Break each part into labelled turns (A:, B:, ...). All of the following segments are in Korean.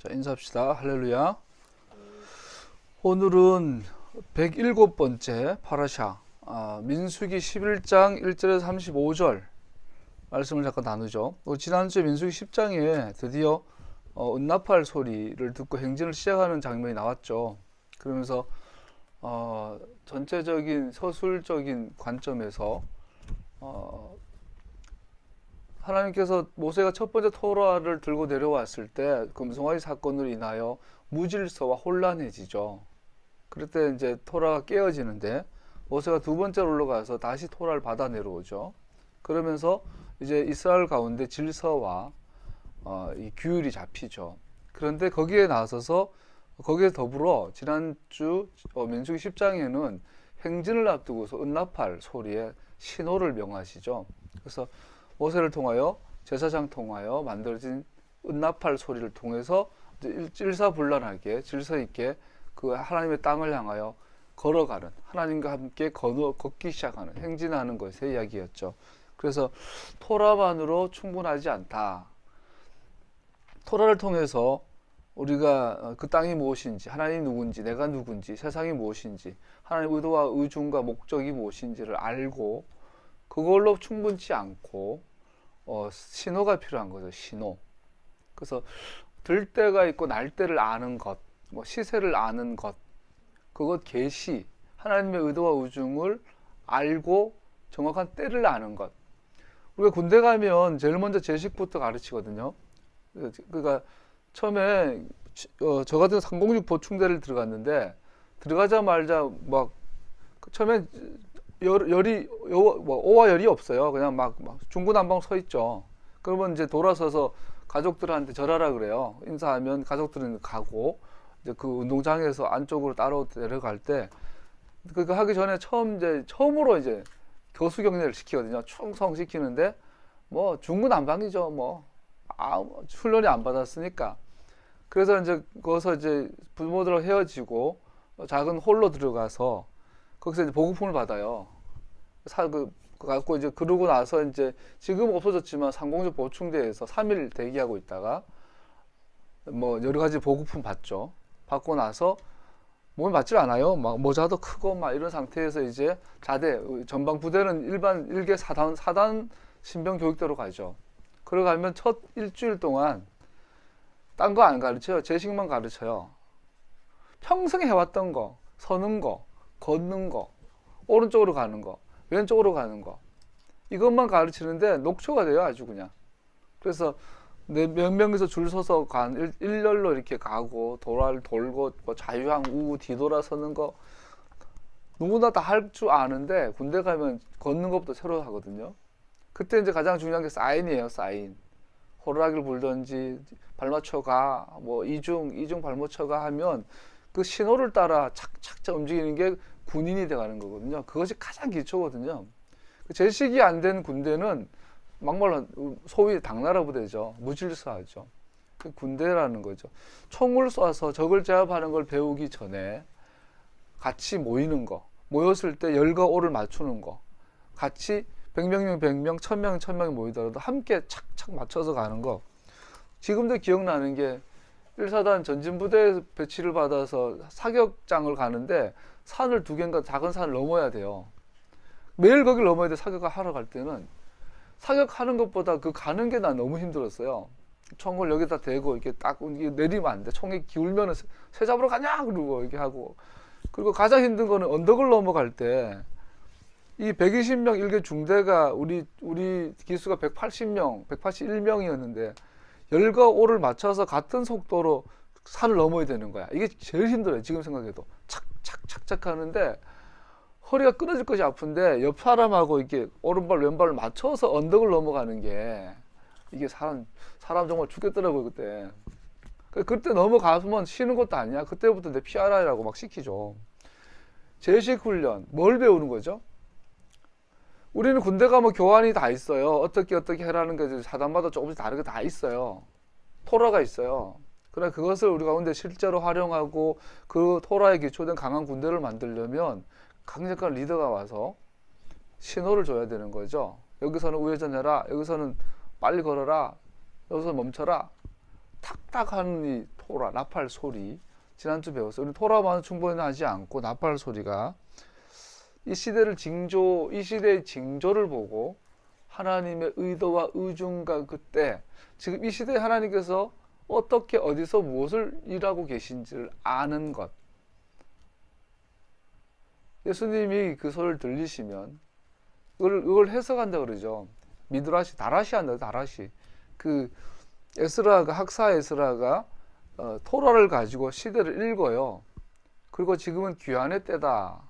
A: 자, 인사합시다. 할렐루야. 오늘은 107번째 파라샤, 민수기 11장 1절에서 35절 말씀을 잠깐 나누죠. 지난주에 민수기 10장에 드디어 은나팔 소리를 듣고 행진을 시작하는 장면이 나왔죠. 그러면서 전체적인 서술적인 관점에서 하나님께서 모세가 첫 번째 토라를 들고 내려왔을 때 금송아지 사건으로 인하여 무질서와 혼란해지죠. 그럴 때 이제 토라가 깨어지는데 모세가 두 번째로 올라가서 다시 토라를 받아 내려오죠. 그러면서 이제 이스라엘 가운데 질서와 이 규율이 잡히죠. 그런데 거기에 나서서 거기에 더불어 지난주 민수기 10장에는 행진을 앞두고서 은나팔 소리에 신호를 명하시죠. 그래서 모세를 통하여 제사장 통하여 만들어진 은나팔 소리를 통해서 일사불란하게 질서 있게 그 하나님의 땅을 향하여 걸어가는, 하나님과 함께 걷기 시작하는, 행진하는 것의 이야기였죠. 그래서 토라만으로 충분하지 않다. 토라를 통해서 우리가 그 땅이 무엇인지, 하나님이 누군지, 내가 누군지, 세상이 무엇인지, 하나님의 의도와 의중과 목적이 무엇인지를 알고 그걸로 충분치 않고 신호가 필요한 거죠. 신호. 그래서 들 때가 있고 날 때를 아는 것, 시세를 아는 것, 그것 계시, 하나님의 의도와 의중을 알고 정확한 때를 아는 것. 우리가 군대 가면 제일 먼저 제식부터 가르치거든요. 그러니까 처음에 저 같은 306 보충대를 들어갔는데 들어가자마자 막 처음에 열이 오와 열이 없어요. 그냥 막 중구난방 서 있죠. 그러면 이제 돌아서서 가족들한테 절하라 그래요. 인사하면 가족들은 가고 이제 그 운동장에서 안쪽으로 따로 내려갈 때 그거 하기 전에 처음으로 이제 교수 경례를 시키거든요. 충성 시키는데 뭐 중구난방이죠. 훈련이 안 받았으니까. 그래서 이제 거기서 이제 부모들하고 헤어지고 작은 홀로 들어가서 거기서 이제 보급품을 받아요. 갖고 이제 그러고 나서 이제 지금 없어졌지만 상공주 보충대에서 3일 대기하고 있다가 여러 가지 보급품 받죠. 받고 나서 몸이 맞질 않아요. 막 모자도 크고 막 이런 상태에서 이제 자대 전방 부대는 일반 1개 4단 신병 교육대로 가죠. 그러가면 첫 일주일 동안 딴 거 안 가르쳐요. 제식만 가르쳐요. 평생 해왔던 거, 서는 거, 걷는 거, 오른쪽으로 가는 거, 왼쪽으로 가는 거, 이것만 가르치는데 녹초가 돼요. 아주 그냥. 그래서 몇 명이서 줄 서서 일렬로 이렇게 가고 도라를 돌고 자유항 우우 뒤돌아서는 거 누구나 다 할 줄 아는데 군대 가면 걷는 것부터 새로 하거든요. 그때 이제 가장 중요한 게 사인이에요. 사인. 호루라기를 불든지 발맞춰 가, 이중 발맞춰 가 하면 그 신호를 따라 착착 움직이는 게 군인이 돼가는 거거든요. 그것이 가장 기초거든요. 제식이 안 된 군대는 막말로 소위 당나라 부대죠. 무질서하죠. 그 군대라는 거죠. 총을 쏴서 적을 제압하는 걸 배우기 전에 같이 모이는 거, 모였을 때 열과 오를 맞추는 거, 같이 100명이면 100명, 1000명, 1000명이 모이더라도 함께 착착 맞춰서 가는 거. 지금도 기억나는 게 1사단 전진부대 배치를 받아서 사격장을 가는데 산을 2개인가 작은 산을 넘어야 돼요. 매일 거길 넘어야 돼. 사격을 하러 갈 때는 사격하는 것보다 그 가는 게 난 너무 힘들었어요. 총을 여기다 대고 이렇게 딱 내리면 안 돼. 총이 기울면은 새 잡으러 가냐 그러고 이렇게 하고. 그리고 가장 힘든 거는 언덕을 넘어갈 때 이 120명 1개 중대가 우리 기수가 180명, 181명이었는데 열과 오를 맞춰서 같은 속도로 산을 넘어야 되는 거야. 이게 제일 힘들어요. 지금 생각해도 착착착착 하는데 허리가 끊어질 것이 아픈데 옆 사람하고 이렇게 오른발 왼발을 맞춰서 언덕을 넘어가는 게 이게 사람 정말 죽겠더라고요. 그때 넘어가면 쉬는 것도 아니야. 그때부터 내 PRI라고 막 시키죠. 제식 훈련 뭘 배우는 거죠? 우리는 군대 가면 교환이 다 있어요. 어떻게 해라는 게 사단마다 조금씩 다르게 다 있어요. 토라가 있어요. 그러나 그것을 우리 가운데 실제로 활용하고 그 토라에 기초된 강한 군대를 만들려면 강력한 리더가 와서 신호를 줘야 되는 거죠. 여기서는 우회전해라. 여기서는 빨리 걸어라. 여기서 멈춰라. 탁탁 하는 이 토라, 나팔 소리. 지난주 배웠어요. 우리 토라만 충분히 하지 않고 나팔 소리가 이 시대의 징조를 보고 하나님의 의도와 의중과 그때 지금 이 시대에 하나님께서 어떻게 어디서 무엇을 일하고 계신지를 아는 것. 예수님이 그 소리를 들리시면 그걸 해석한다 그러죠. 미드라시, 다라시 한다, 다라시. 그 에스라가, 학사 에스라가 토라를 가지고 시대를 읽어요. 그리고 지금은 귀환의 때다.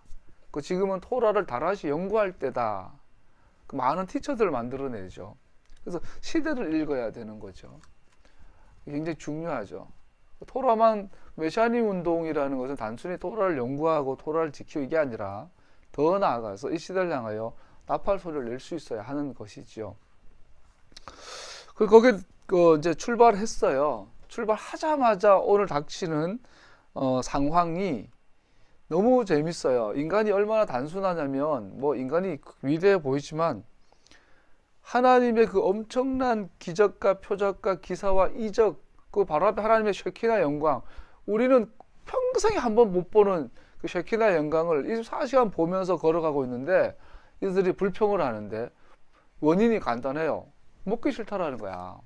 A: 지금은 토라를 다라시 연구할 때다. 많은 티처들을 만들어내죠. 그래서 시대를 읽어야 되는 거죠. 굉장히 중요하죠. 토라만 메시아닉 운동이라는 것은 단순히 토라를 연구하고 토라를 지키고 이게 아니라 더 나아가서 이 시대를 향하여 나팔 소리를 낼 수 있어야 하는 것이죠. 거기 이제 출발했어요. 출발하자마자 오늘 닥치는 상황이 너무 재밌어요. 인간이 얼마나 단순하냐면 인간이 위대해 보이지만 하나님의 그 엄청난 기적과 표적과 기사와 이적, 그 바로 앞에 하나님의 쉐키나 영광, 우리는 평생에 한 번 못 보는 그 쉐키나 영광을 24시간 보면서 걸어가고 있는데 이들이 불평을 하는데 원인이 간단해요. 먹기 싫다라는 거야.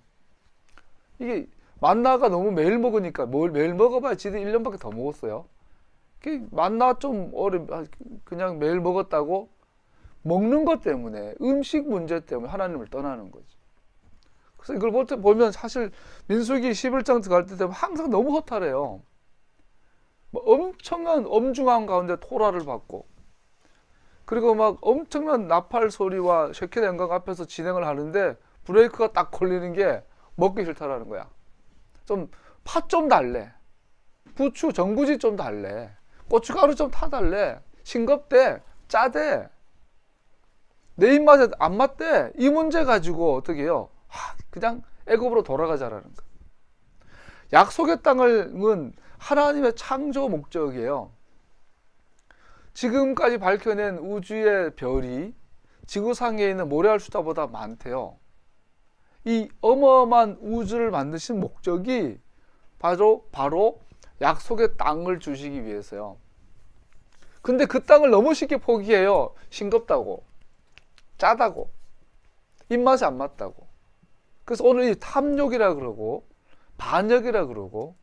A: 이게 만나가 너무 매일 먹으니까 매일 먹어봐야 지들 1년밖에 더 먹었어요. 만나 좀 그냥 매일 먹었다고 먹는 것 때문에, 음식 문제 때문에 하나님을 떠나는 거지. 그래서 이걸 보면 사실 민수기 11장 들어갈 때 되면 항상 너무 허탈해요. 엄청난 엄중한 가운데 토라를 받고, 그리고 막 엄청난 나팔 소리와 쉐키나 영광 앞에서 진행을 하는데 브레이크가 딱 걸리는 게 먹기 싫다라는 거야. 팥 좀 달래. 부추, 전구지 좀 달래. 고춧가루 좀 타달래. 싱겁대. 짜대. 내 입맛에 안 맞대. 이 문제 가지고 어떻게 해요? 그냥 애굽으로 돌아가자라는 거야. 약속의 땅은 하나님의 창조 목적이에요. 지금까지 밝혀낸 우주의 별이 지구상에 있는 모래알 숫자보다 많대요. 이 어마어마한 우주를 만드신 목적이 바로 약속의 땅을 주시기 위해서요. 근데 그 땅을 너무 쉽게 포기해요. 싱겁다고, 짜다고, 입맛에 안 맞다고. 그래서 오늘 이 탐욕이라 그러고 반역이라 그러고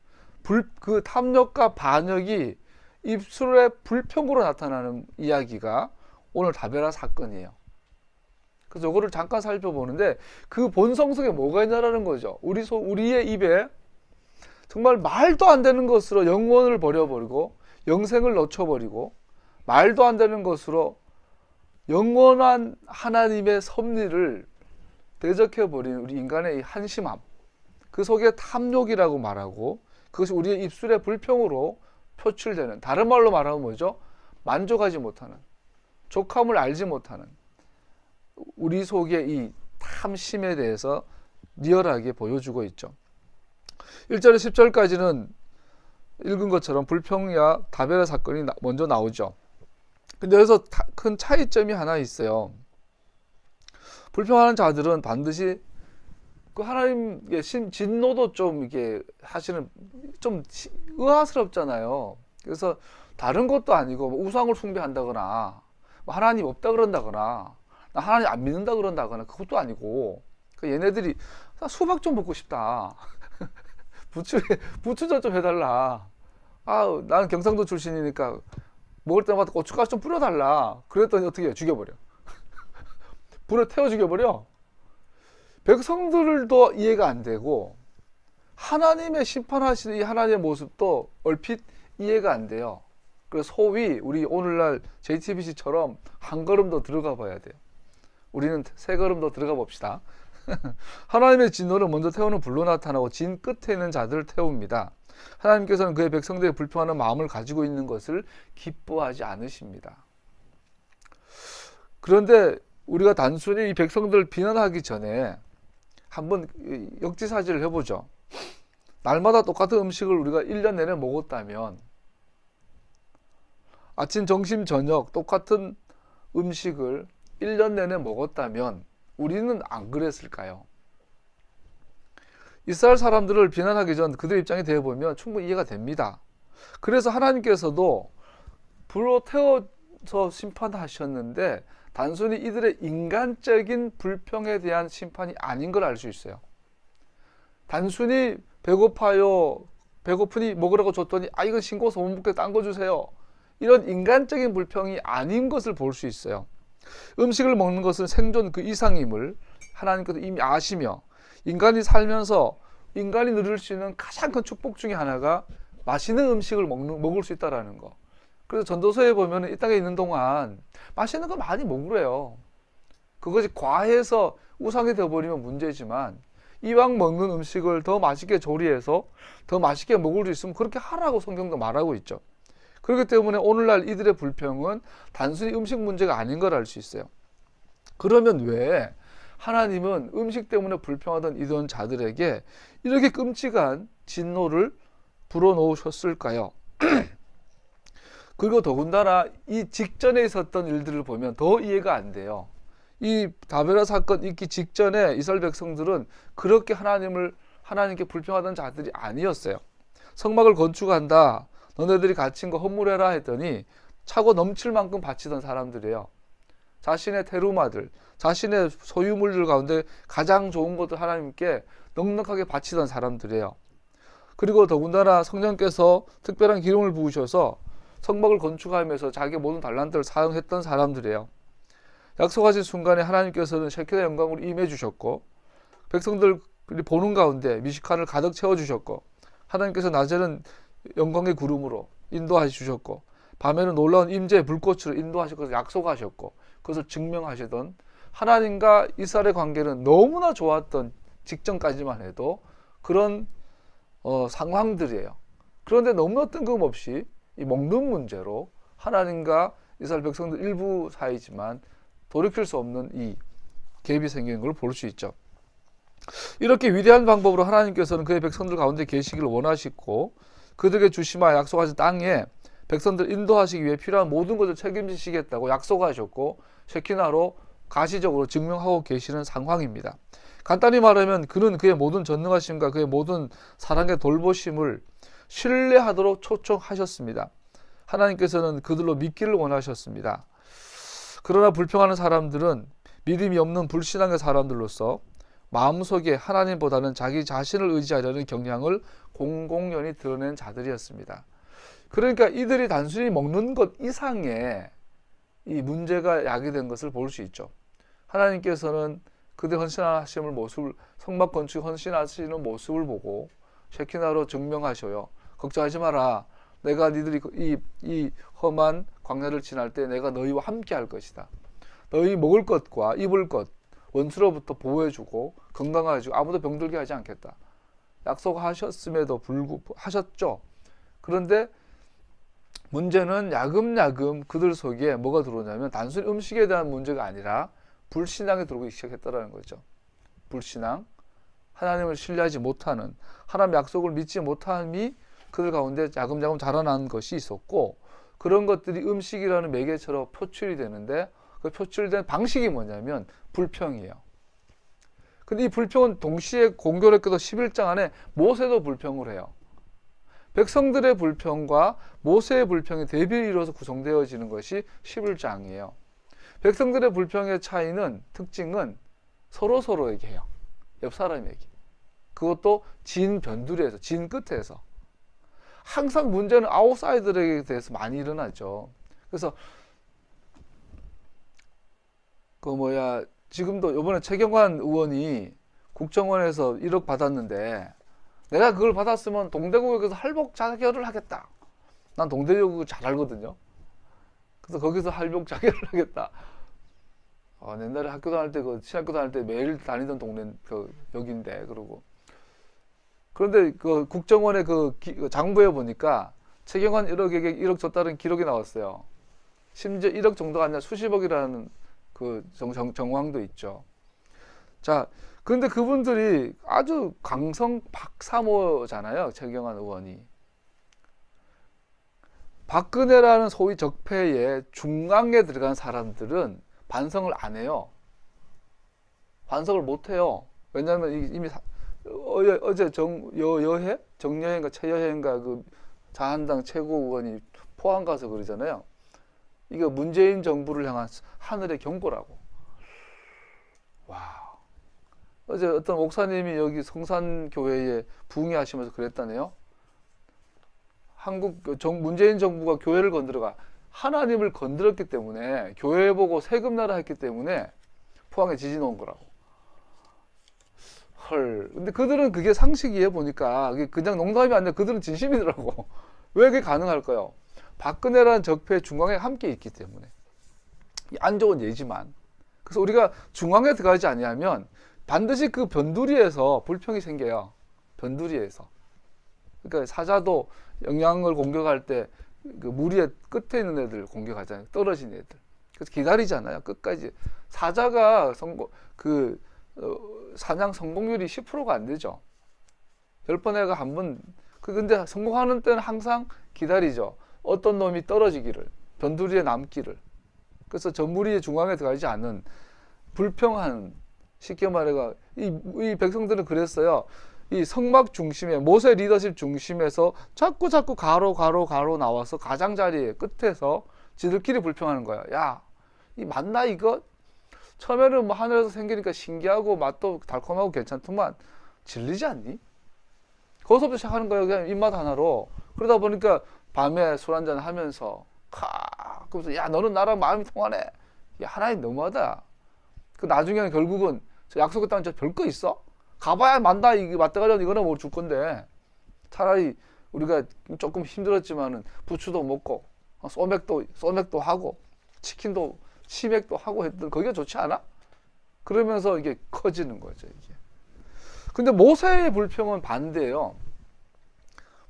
A: 그 탐욕과 반역이 입술의 불평으로 나타나는 이야기가 오늘 다베라 사건이에요. 그래서 이거를 잠깐 살펴보는데 그 본성 속에 뭐가 있냐라는 거죠. 우리의 입에 정말 말도 안 되는 것으로 영혼을 버려버리고 영생을 놓쳐버리고 말도 안 되는 것으로 영원한 하나님의 섭리를 대적해버린 우리 인간의 이 한심함, 그 속에 탐욕이라고 말하고 그것이 우리의 입술의 불평으로 표출되는, 다른 말로 말하면 뭐죠? 만족하지 못하는, 족함을 알지 못하는 우리 속의 이 탐심에 대해서 리얼하게 보여주고 있죠. 1절에서 10절까지는 읽은 것처럼 불평이야 다베라 사건이 먼저 나오죠. 근데 여기서 큰 차이점이 하나 있어요. 불평하는 자들은 반드시 그 하나님의 진노도 좀 이게 사실은 좀 의아스럽잖아요. 그래서 다른 것도 아니고 우상을 숭배한다거나 하나님 없다 그런다거나 나 하나님 안 믿는다 그런다거나 그것도 아니고 얘네들이 수박 좀 먹고 싶다. 부추전 좀 해달라. 나는 경상도 출신이니까 먹을 때마다 고춧가루 좀 뿌려달라. 그랬더니 어떻게 해요? 죽여버려. 불에 태워 죽여버려. 백성들도 이해가 안 되고 하나님의 심판하시는 이 하나님의 모습도 얼핏 이해가 안 돼요. 그래서 소위 우리 오늘날 JTBC처럼 한 걸음 더 들어가 봐야 돼요. 우리는 세 걸음 더 들어가 봅시다. 하나님의 진노를 먼저 태우는 불로 나타나고 진 끝에 있는 자들을 태웁니다. 하나님께서는 그의 백성들의 불평하는 마음을 가지고 있는 것을 기뻐하지 않으십니다. 그런데 우리가 단순히 이 백성들을 비난하기 전에 한번 역지사지를 해보죠. 날마다 똑같은 음식을 우리가 1년 내내 먹었다면, 아침, 점심, 저녁 똑같은 음식을 1년 내내 먹었다면 우리는 안 그랬을까요? 이스라엘 사람들을 비난하기 전 그들 입장이 되어보면 충분히 이해가 됩니다. 그래서 하나님께서도 불로 태워서 심판하셨는데 단순히 이들의 인간적인 불평에 대한 심판이 아닌 걸 알 수 있어요. 단순히 배고파요, 배고프니 먹으라고 줬더니 이건 싱거워서 못 먹게 딴 거 주세요, 이런 인간적인 불평이 아닌 것을 볼 수 있어요. 음식을 먹는 것은 생존 그 이상임을 하나님께서 이미 아시며, 인간이 살면서 인간이 누릴 수 있는 가장 큰 축복 중에 하나가 맛있는 음식을 먹을 수 있다는 거. 그래서 전도서에 보면 이 땅에 있는 동안 맛있는 거 많이 먹으래요. 그것이 과해서 우상이 되어버리면 문제지만 이왕 먹는 음식을 더 맛있게 조리해서 더 맛있게 먹을 수 있으면 그렇게 하라고 성경도 말하고 있죠. 그렇기 때문에 오늘날 이들의 불평은 단순히 음식 문제가 아닌 걸 알 수 있어요. 그러면 왜 하나님은 음식 때문에 불평하던 이런 자들에게 이렇게 끔찍한 진노를 불어넣으셨을까요? 그리고 더군다나 이 직전에 있었던 일들을 보면 더 이해가 안 돼요. 이 다베라 사건 있기 직전에 이스라엘 백성들은 그렇게 하나님께 불평하던 자들이 아니었어요. 성막을 건축한다, 너네들이 갇힌 거 허물해라 했더니 차고 넘칠 만큼 바치던 사람들이에요. 자신의 테루마들, 자신의 소유물들 가운데 가장 좋은 것들 하나님께 넉넉하게 바치던 사람들이에요. 그리고 더군다나 성령께서 특별한 기름을 부으셔서 성막을 건축하면서 자기의 모든 달란트를 사용했던 사람들이에요. 약속하신 순간에 하나님께서는 셰킨의 영광으로 임해 주셨고, 백성들 보는 가운데 미식간을 가득 채워 주셨고, 하나님께서 낮에는 영광의 구름으로 인도하여 주셨고, 밤에는 놀라운 임재의 불꽃으로 인도하실 것을 약속하셨고, 그것을 증명하시던 하나님과 이스라엘의 관계는 너무나 좋았던 직전까지만 해도 그런 상황들이에요. 그런데 너무나 뜬금없이 이 먹는 문제로 하나님과 이스라엘 백성들 일부 사이지만 돌이킬 수 없는 이 갭이 생기는 걸 볼 수 있죠. 이렇게 위대한 방법으로 하나님께서는 그의 백성들 가운데 계시기를 원하시고, 그들에게 주시마 약속하신 땅에 백성들 인도하시기 위해 필요한 모든 것을 책임지시겠다고 약속하셨고, 셰키나로 가시적으로 증명하고 계시는 상황입니다. 간단히 말하면 그는 그의 모든 전능하심과 그의 모든 사랑의 돌보심을 신뢰하도록 초청하셨습니다. 하나님께서는 그들로 믿기를 원하셨습니다. 그러나 불평하는 사람들은 믿음이 없는 불신앙의 사람들로서 마음속에 하나님보다는 자기 자신을 의지하려는 경향을 공공연히 드러낸 자들이었습니다. 그러니까 이들이 단순히 먹는 것 이상의 이 문제가 야기된 것을 볼 수 있죠. 하나님께서는 그들 헌신하시는 모습을, 성막 건축 헌신하시는 모습을 보고 셰키나로 증명하셔요. 걱정하지 마라. 내가 니들이 이 험한 광야를 지날 때 내가 너희와 함께 할 것이다. 너희 먹을 것과 입을 것 원수로부터 보호해주고 건강하게 해주고 아무도 병들게 하지 않겠다. 약속하셨음에도 하셨죠. 그런데 문제는 야금야금 그들 속에 뭐가 들어오냐면 단순히 음식에 대한 문제가 아니라 불신앙이 들어오기 시작했다는 거죠. 불신앙, 하나님을 신뢰하지 못하는, 하나님 약속을 믿지 못함이 그들 가운데 야금야금 자라난 것이 있었고, 그런 것들이 음식이라는 매개체로 표출이 되는데 그 표출된 방식이 뭐냐면 불평이에요. 근데 이 불평은 동시에 공교롭게도 11장 안에 모세도 불평을 해요. 백성들의 불평과 모세의 불평이 대비를 이루어서 구성되어지는 것이 11장이에요. 백성들의 불평의 차이는, 특징은 서로에게 해요. 옆 사람에게. 그것도 진 변두리에서, 진 끝에서. 항상 문제는 아웃사이더에게 대해서 많이 일어나죠. 그래서 지금도 이번에 최경환 의원이 국정원에서 1억 받았는데 내가 그걸 받았으면 동대구역에서 할복 자결을 하겠다. 난 동대구 잘 알거든요. 그래서 거기서 할복 자결을 하겠다. 옛날에 학교 다닐 때, 신학교 다닐 때 매일 다니던 동네 여기인데, 그러고. 그런데 그 국정원의 그 장부에 보니까 최경환 1억에게 1억 줬다는 기록이 나왔어요. 심지어 1억 정도가 아니라 수십억이라는 그 정황도 있죠. 자, 그런데 그분들이 아주 강성 박사모잖아요. 최경환 의원이. 박근혜라는 소위 적폐의 중앙에 들어간 사람들은 반성을 안 해요. 반성을 못 해요. 왜냐하면 이미 어제 여해? 정여해인가 최여해인가 그 자한당 최고위원이 포항 가서 그러잖아요. 이거 문재인 정부를 향한 하늘의 경고라고. 와. 어제 어떤 목사님이 여기 성산교회에 부흥회하시면서 그랬다네요. 문재인 정부가 교회를 건드려가 하나님을 건드렸기 때문에 교회 보고 세금 나라 했기 때문에 포항에 지진 온 거라고. 헐. 근데 그들은 그게 상식이에요, 보니까. 그게 그냥 농담이 아니라 그들은 진심이더라고. 왜 그게 가능할까요? 박근혜라는 적폐 중앙에 함께 있기 때문에. 안 좋은 예지만. 그래서 우리가 중앙에 들어가지 아니하면 반드시 그 변두리에서 불평이 생겨요. 변두리에서. 그러니까 사자도 영양을 공격할 때 그 무리의 끝에 있는 애들 공격하잖아요. 떨어진 애들. 그래서 기다리잖아요. 끝까지. 사자가 사냥 성공률이 10%가 안 되죠. 10번 애가 한 번, 근데 성공하는 때는 항상 기다리죠. 어떤 놈이 떨어지기를, 변두리에 남기를. 그래서 저 무리의 중앙에 들어가지 않은 불평한, 쉽게 말해가, 이 백성들은 그랬어요. 이 성막 중심에, 모세 리더십 중심에서 자꾸 가로 나와서 가장자리에 끝에서 지들끼리 불평하는 거야. 야, 이 맞나 이거? 처음에는 뭐 하늘에서 생기니까 신기하고 맛도 달콤하고 괜찮더만 질리지 않니? 거기서부터 시작하는 거예요. 그냥 입맛 하나로. 그러다 보니까 밤에 술 한잔 하면서 그러면서 야, 너는 나랑 마음이 통하네. 야, 하나님 너무하다. 그 나중에는 결국은 약속했다는 저 별거 있어? 가봐야 만다. 이게 맞대가리고 이거는 뭐 줄 건데. 차라리 우리가 조금 힘들었지만은 부추도 먹고 소맥도 하고 치킨도 치맥도 하고 했던 그게 좋지 않아? 그러면서 이게 커지는 거죠, 이게. 근데 모세의 불평은 반대예요.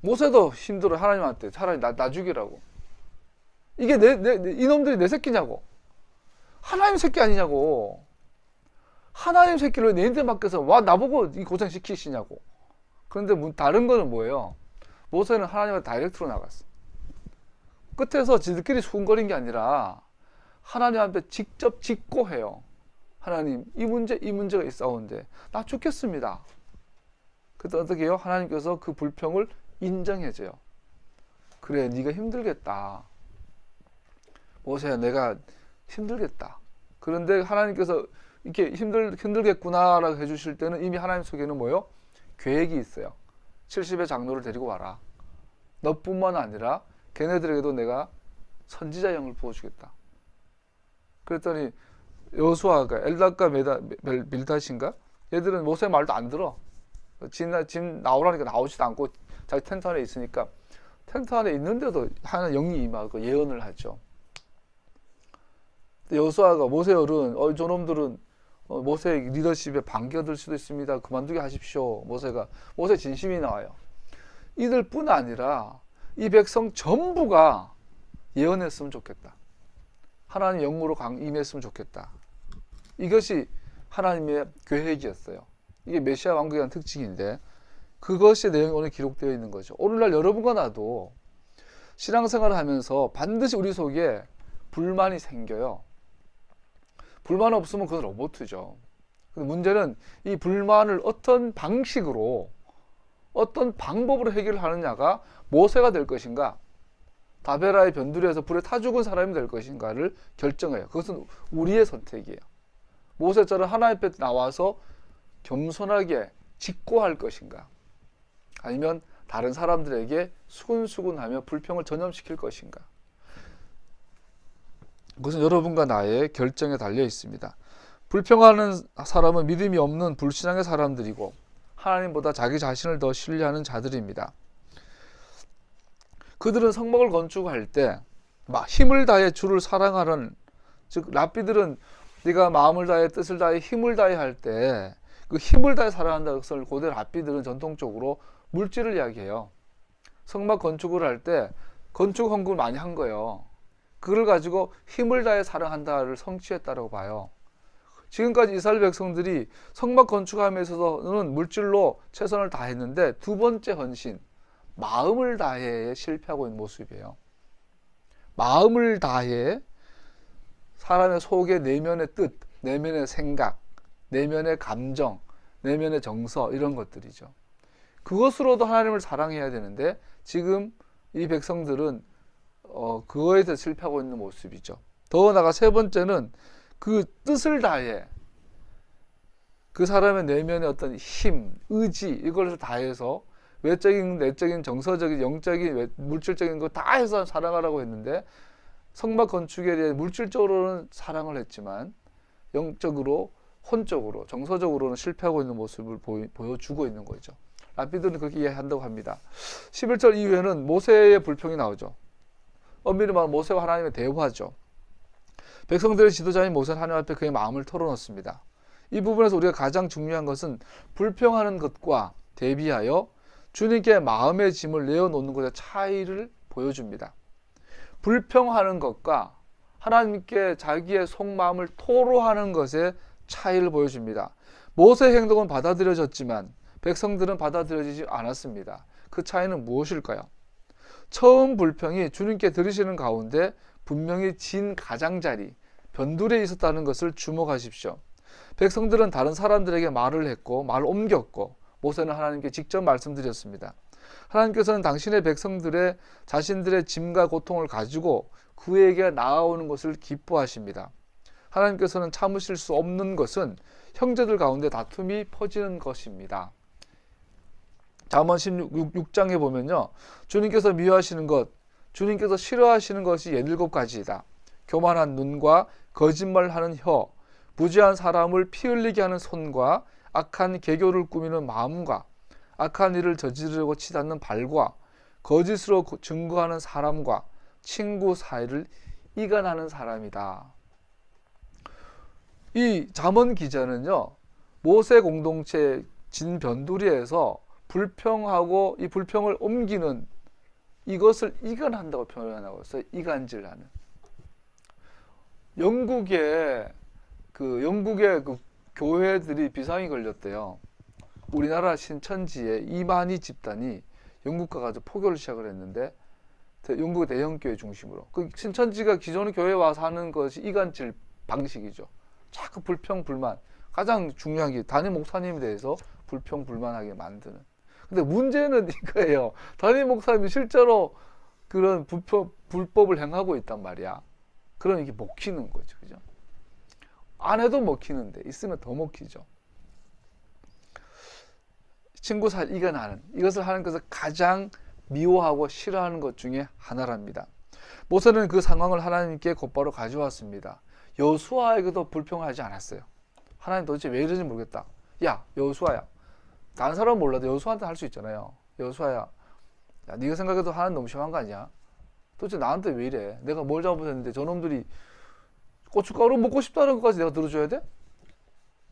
A: 모세도 힘들어. 하나님한테 차라리 나 죽이라고. 이게 이놈들이 내 새끼냐고. 하나님 새끼 아니냐고. 하나님 새끼를 왜 내한테 맡겨서 와 나보고 이 고생 시키시냐고. 그런데 다른 거는 뭐예요? 모세는 하나님한테 다이렉트로 나갔어. 끝에서 지들끼리 수군거린 게 아니라 하나님한테 직접 직고해요. 하나님, 이 문제가 있사온데 나 죽겠습니다. 그때 어떻게 해요? 하나님께서 그 불평을 인정해줘요. 그래, 네가 힘들겠다. 모세야, 내가 힘들겠다. 그런데 하나님께서 이렇게 힘들겠구나라고 해주실 때는 이미 하나님 속에는 뭐요? 계획이 있어요. 70의 장로를 데리고 와라. 너뿐만 아니라 걔네들에게도 내가 선지자 영을 부어주겠다. 그랬더니 여수아가 엘닷과 빌닷인가? 얘들은 모세 말도 안 들어. 집 나오라니까 나오지도 않고 자기 텐트 안에 있으니까 텐트 안에 있는데도 하나 영이 임하고 예언을 하죠. 여수아가 모세 어른, 저놈들은 모세 리더십에 반기가 들 수도 있습니다. 그만두게 하십시오. 모세 진심이 나와요. 이들뿐 아니라 이 백성 전부가 예언했으면 좋겠다. 하나님 영으로 임했으면 좋겠다. 이것이 하나님의 계획이었어요. 이게 메시아 왕국에 대한 특징인데 그것의 내용이 오늘 기록되어 있는 거죠. 오늘날 여러분과 나도 신앙생활을 하면서 반드시 우리 속에 불만이 생겨요. 불만 없으면 그건 로봇이죠. 근데 문제는 이 불만을 어떤 방식으로 어떤 방법으로 해결하느냐가 모세가 될 것인가 다베라의 변두리에서 불에 타 죽은 사람이 될 것인가를 결정해요. 그것은 우리의 선택이에요. 모세처럼 하나님 앞에 나와서 겸손하게 직고할 것인가 아니면 다른 사람들에게 수군수군하며 불평을 전염시킬 것인가. 그것은 여러분과 나의 결정에 달려 있습니다. 불평하는 사람은 믿음이 없는 불신앙의 사람들이고 하나님보다 자기 자신을 더 신뢰하는 자들입니다. 그들은 성막을 건축할 때 막 힘을 다해 주를 사랑하는, 즉 랍비들은 네가 마음을 다해 뜻을 다해 힘을 다해 할 때 그 힘을 다해 사랑한다는 것을 고대 랍비들은 전통적으로 물질을 이야기해요. 성막 건축을 할 때 건축 헌금을 많이 한 거예요. 그걸 가지고 힘을 다해 사랑한다를 성취했다고 봐요. 지금까지 이스라엘 백성들이 성막 건축하면서는 물질로 최선을 다했는데 두 번째 헌신, 마음을 다해 실패하고 있는 모습이에요. 마음을 다해 사람의 속의 내면의 뜻, 내면의 생각, 내면의 감정, 내면의 정서 이런 것들이죠. 그것으로도 하나님을 사랑해야 되는데 지금 이 백성들은 그거에 대해서 실패하고 있는 모습이죠. 더 나아가 세 번째는 그 뜻을 다해 그 사람의 내면의 어떤 힘, 의지 이걸 다해서 외적인, 내적인, 정서적인, 영적인, 물질적인 거 다 해서 사랑하라고 했는데 성막 건축에 대해 물질적으로는 사랑을 했지만 영적으로, 혼적으로, 정서적으로는 실패하고 있는 모습을 보여주고 있는 거죠. 라피드는 그렇게 이해한다고 합니다. 11절 이후에는 모세의 불평이 나오죠. 엄밀히 말하면 모세와 하나님의 대화죠. 백성들의 지도자인 모세는 하나님 앞에 그의 마음을 털어놓습니다. 이 부분에서 우리가 가장 중요한 것은 불평하는 것과 대비하여 주님께 마음의 짐을 내어놓는 것의 차이를 보여줍니다. 불평하는 것과 하나님께 자기의 속마음을 토로하는 것의 차이를 보여줍니다. 모세의 행동은 받아들여졌지만 백성들은 받아들여지지 않았습니다. 그 차이는 무엇일까요? 처음 불평이 주님께 들으시는 가운데 분명히 진 가장자리, 변두리에 있었다는 것을 주목하십시오. 백성들은 다른 사람들에게 말을 했고 말을 옮겼고 모세는 하나님께 직접 말씀드렸습니다. 하나님께서는 당신의 백성들의 자신들의 짐과 고통을 가지고 그에게 나아오는 것을 기뻐하십니다. 하나님께서는 참으실 수 없는 것은 형제들 가운데 다툼이 퍼지는 것입니다. 잠언 16장에 보면요, 주님께서 미워하시는 것, 주님께서 싫어하시는 것이 17가지이다. 교만한 눈과 거짓말하는 혀, 부지한 사람을 피 흘리게 하는 손과 악한 계교를 꾸미는 마음과 악한 일을 저지르려고 치닫는 발과 거짓으로 증거하는 사람과 친구 사이를 이간하는 사람이다. 이 잠언 기자는요, 모세 공동체 진변두리에서 불평하고 이 불평을 옮기는 이것을 이간한다고 표현하고 있어요. 이간질하는. 영국의 그 교회들이 비상이 걸렸대요. 우리나라 신천지의 이만희 집단이 영국과 가서 포교를 시작을 했는데 영국의 대형교회 중심으로 그 신천지가 기존의 교회에 와서 하는 것이 이간질 방식이죠. 자꾸 불평 불만, 가장 중요한 게 담임 목사님에 대해서 불평 불만하게 만드는. 근데 문제는 이거예요. 담임 목사님이 실제로 그런 불법을 행하고 있단 말이야. 그럼 이게 먹히는 거죠. 그죠? 안 해도 먹히는데 있으면 더 먹히죠. 친구 사이 이간하는, 이것을 하나님께서 가장 미워하고 싫어하는 것 중에 하나랍니다. 모세는 그 상황을 하나님께 곧바로 가져왔습니다. 여호수아에게도 불평하지 않았어요. 하나님 도대체 왜 이러는지 모르겠다. 야, 여호수아야. 다른 사람은 몰라도 여호수아한테 할 수 있잖아요. 여호수아야, 야, 네가 생각해도 하나님 너무 심한 거 아니야? 도대체 나한테 왜 이래? 내가 뭘 잘못했는데 저놈들이 고춧가루 먹고 싶다는 것까지 내가 들어줘야 돼?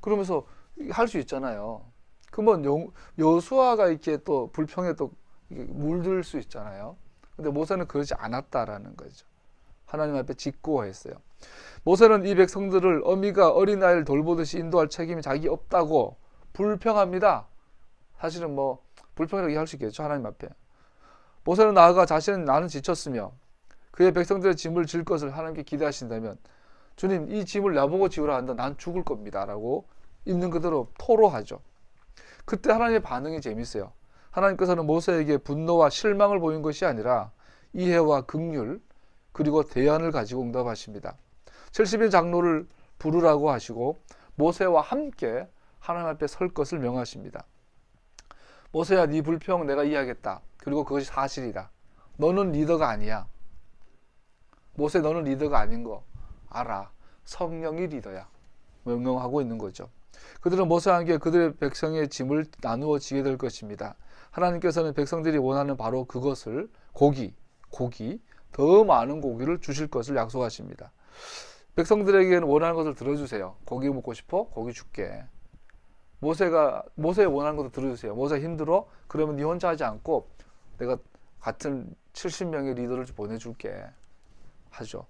A: 그러면서 할 수 있잖아요. 그러면 여호수아가 이렇게 또 불평에 또 물들 수 있잖아요. 근데 모세는 그러지 않았다라는 거죠. 하나님 앞에 직고했어요. 모세는 이 백성들을 어미가 어린아이를 돌보듯이 인도할 책임이 자기 없다고 불평합니다. 사실은 뭐 불평이라고 할 수 있겠죠. 하나님 앞에. 모세는 나아가 자신은 나는 지쳤으며 그의 백성들의 짐을 질 것을 하나님께 기대하신다면 주님, 이 짐을 나보고 지우라 한다. 난 죽을 겁니다. 라고 있는 그대로 토로하죠. 그때 하나님의 반응이 재밌어요. 하나님께서는 모세에게 분노와 실망을 보인 것이 아니라 이해와 긍휼 그리고 대안을 가지고 응답하십니다. 70인 장로를 부르라고 하시고 모세와 함께 하나님 앞에 설 것을 명하십니다. 모세야, 네 불평 내가 이해하겠다. 그리고 그것이 사실이다. 너는 리더가 아니야. 모세, 너는 리더가 아닌 거 알아. 성령이 리더야. 명령하고 있는 거죠. 그들은 모세와 함께 그들의 백성의 짐을 나누어 지게 될 것입니다. 하나님께서는 백성들이 원하는 바로 그것을 고기, 더 많은 고기를 주실 것을 약속하십니다. 백성들에게는 원하는 것을 들어주세요. 고기 먹고 싶어? 고기 줄게. 모세의 원하는 것을 들어주세요. 모세 힘들어? 그러면 네 혼자 하지 않고 내가 같은 70명의 리더를 보내줄게. 하죠.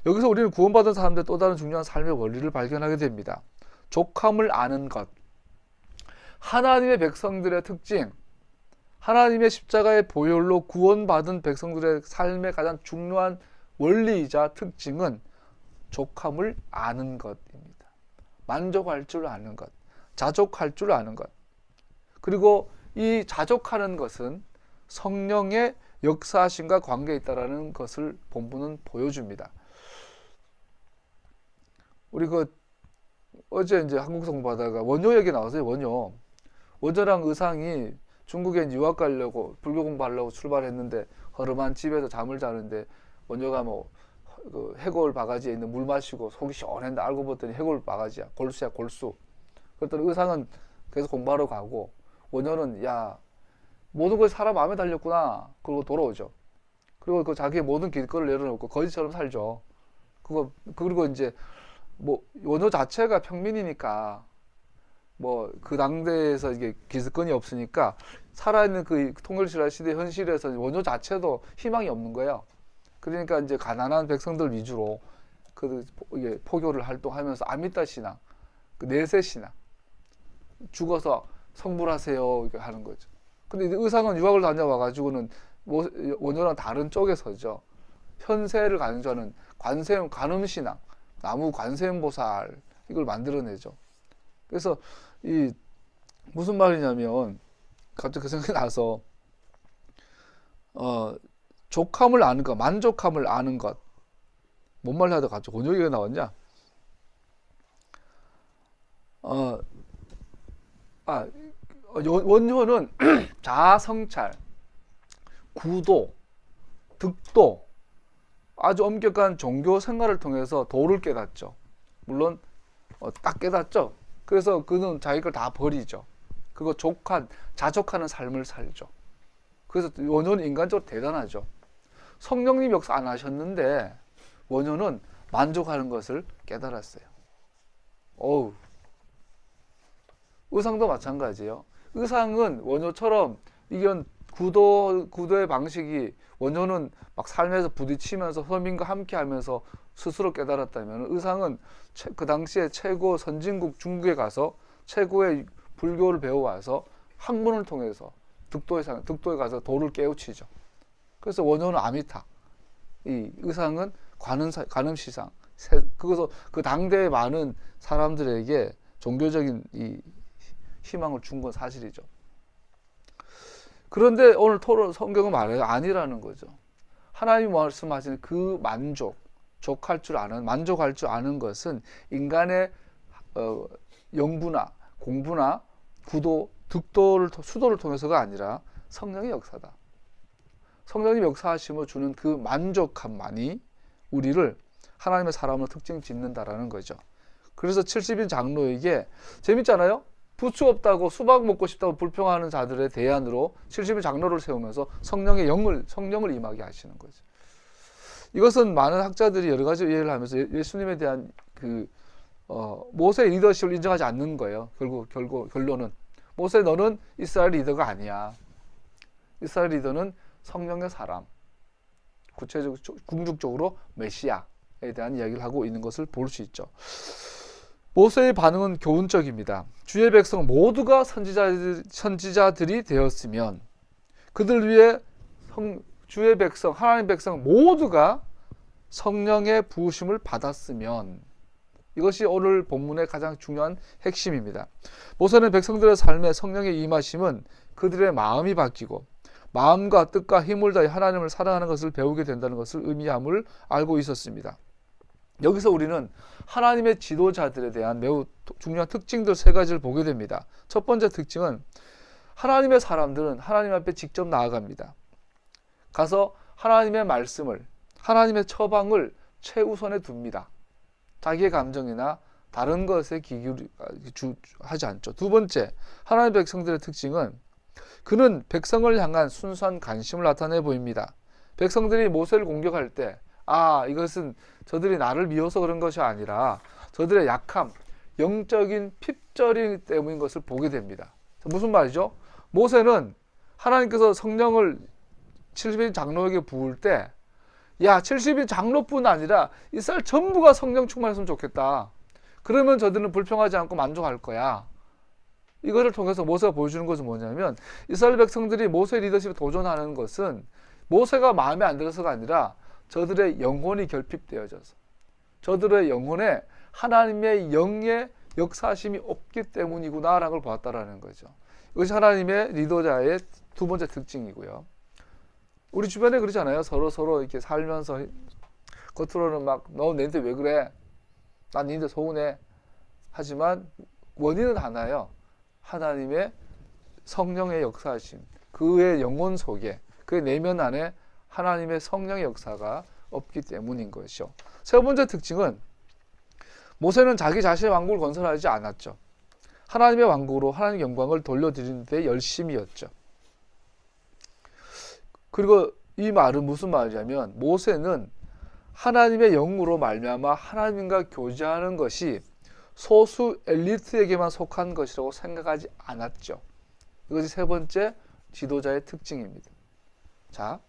A: 여기서 우리는 구원받은 사람들의 또 다른 중요한 삶의 원리를 발견하게 됩니다. 족함을 아는 것. 하나님의 백성들의 특징, 하나님의 십자가의 보혈로 구원받은 백성들의 삶의 가장 중요한 원리이자 특징은 족함을 아는 것입니다. 만족할 줄 아는 것. 자족할 줄 아는 것. 그리고 이 자족하는 것은 성령의 역사하심과 관계에 있다라는 것을 본문은 보여줍니다. 우리 어제 이제 한국사 공부하다가 원효 얘기 나왔어요. 원효랑 의상이 중국에 유학 가려고 불교 공부하려고 출발했는데 허름한 집에서 잠을 자는데 원효가 그 해골 바가지에 있는 물 마시고 속이 시원했는데 알고 봤더니 해골 바가지야. 골수야, 골수. 그랬더니 의상은 계속 공부하러 가고 원효는 야, 모든 것이 사람 마음에 달렸구나. 그러고 돌아오죠. 그리고 그 자기의 모든 길거리를 내려놓고 거지처럼 살죠. 그리고 이제 원효 자체가 평민이니까 그 당대에서 이게 기득권이 없으니까 살아있는 그 통일신라 시대 현실에서 원효 자체도 희망이 없는 거예요. 그러니까 이제 가난한 백성들 위주로 이게 포교를 활동하면서 아미따 신앙, 그 내세 신앙, 죽어서 성불하세요 이렇게 하는 거죠. 근데 의상은 유학을 다녀와가지고는 원효랑 다른 쪽에 서죠. 현세를 강조하는 관음신앙, 나무 관세음보살 이걸 만들어내죠. 그래서 무슨 말이냐면 갑자기 그 생각이 나서 족함을 아는 것, 만족함을 아는 것. 뭔 말 하다가 갑자기 원효기가 나왔냐? 원효는 자아성찰, 구도, 득도, 아주 엄격한 종교 생활을 통해서 도를 깨닫죠. 물론 딱 깨닫죠. 그래서 그는 자기 걸 다 버리죠. 그거 자족하는 삶을 살죠. 그래서 원효는 인간적으로 대단하죠. 성령님 역사 안 하셨는데 원효는 만족하는 것을 깨달았어요. 의상도 마찬가지예요. 의상은 원효처럼 이런 구도의 방식이 원효는 막 삶에서 부딪히면서 서민과 함께 하면서 스스로 깨달았다면 의상은 그 당시에 최고 선진국 중국에 가서 최고의 불교를 배워와서 학문을 통해서 득도에 가서 도를 깨우치죠. 그래서 원효는 아미타, 이 의상은 관음시상, 그것은 그 당대의 많은 사람들에게 종교적인 이 희망을 준 건 사실이죠. 그런데 오늘 성경은 말해요. 아니라는 거죠. 하나님이 말씀하시는 그 만족할 줄 아는 것은 인간의 연구나 공부나 구도, 수도를 통해서가 아니라 성령의 역사다. 성령님 역사하심을 주는 그 만족함만이 우리를 하나님의 사람으로 특징 짓는다라는 거죠. 그래서 70인 장로에게 재밌잖아요. 부추 없다고 수박 먹고 싶다고 불평하는 자들의 대안으로 70인 장로를 세우면서 성령을 임하게 하시는 거죠. 이것은 많은 학자들이 여러 가지 이해를 하면서 예수님에 대한 모세의 리더십을 인정하지 않는 거예요. 결론은 모세 너는 이스라엘 리더가 아니야. 이스라엘 리더는 성령의 사람, 궁극적으로 메시아에 대한 이야기를 하고 있는 것을 볼 수 있죠. 모세의 반응은 교훈적입니다. 주의 백성 모두가 선지자들이 되었으면 그들 위해 주의 백성, 하나님 백성 모두가 성령의 부으심을 받았으면 이것이 오늘 본문의 가장 중요한 핵심입니다. 모세는 백성들의 삶에 성령의 임하심은 그들의 마음이 바뀌고 마음과 뜻과 힘을 다해 하나님을 사랑하는 것을 배우게 된다는 것을 의미함을 알고 있었습니다. 여기서 우리는 하나님의 지도자들에 대한 매우 중요한 특징들 3가지를 보게 됩니다. 첫 번째 특징은 하나님의 사람들은 하나님 앞에 직접 나아갑니다. 가서 하나님의 말씀을, 하나님의 처방을 최우선에 둡니다. 자기의 감정이나 다른 것에 하지 않죠. 두 번째, 하나님의 백성들의 특징은 그는 백성을 향한 순수한 관심을 나타내 보입니다. 백성들이 모세를 공격할 때 이것은 저들이 나를 미워서 그런 것이 아니라 저들의 약함, 영적인 핍절이 때문인 것을 보게 됩니다. 무슨 말이죠? 모세는 하나님께서 성령을 70인 장로에게 부을 때 70인 장로뿐 아니라 이스라엘 전부가 성령 충만했으면 좋겠다. 그러면 저들은 불평하지 않고 만족할 거야. 이거를 통해서 모세가 보여주는 것은 뭐냐면 이스라엘 백성들이 모세의 리더십에 도전하는 것은 모세가 마음에 안 들어서가 아니라 저들의 영혼이 결핍되어져서 저들의 영혼에 하나님의 영의 역사심이 없기 때문이구나라는 걸 보았다라는 거죠. 이것이 하나님의 리더자의 두 번째 특징이고요. 우리 주변에 그러잖아요. 서로 이렇게 살면서 겉으로는 막 너 내한테 왜 그래? 난 니한테 서운해. 하지만 원인은 하나예요. 하나님의 성령의 역사심, 그의 영혼 속에, 그의 내면 안에 하나님의 성령의 역사가 없기 때문인 것이죠. 세 번째 특징은 모세는 자기 자신의 왕국을 건설하지 않았죠. 하나님의 왕국으로 하나님의 영광을 돌려드리는 데 열심이었죠. 그리고 이 말은 무슨 말이냐면 모세는 하나님의 영으로 말미암아 하나님과 교제하는 것이 소수 엘리트에게만 속한 것이라고 생각하지 않았죠. 이것이 세 번째 지도자의 특징입니다. 자,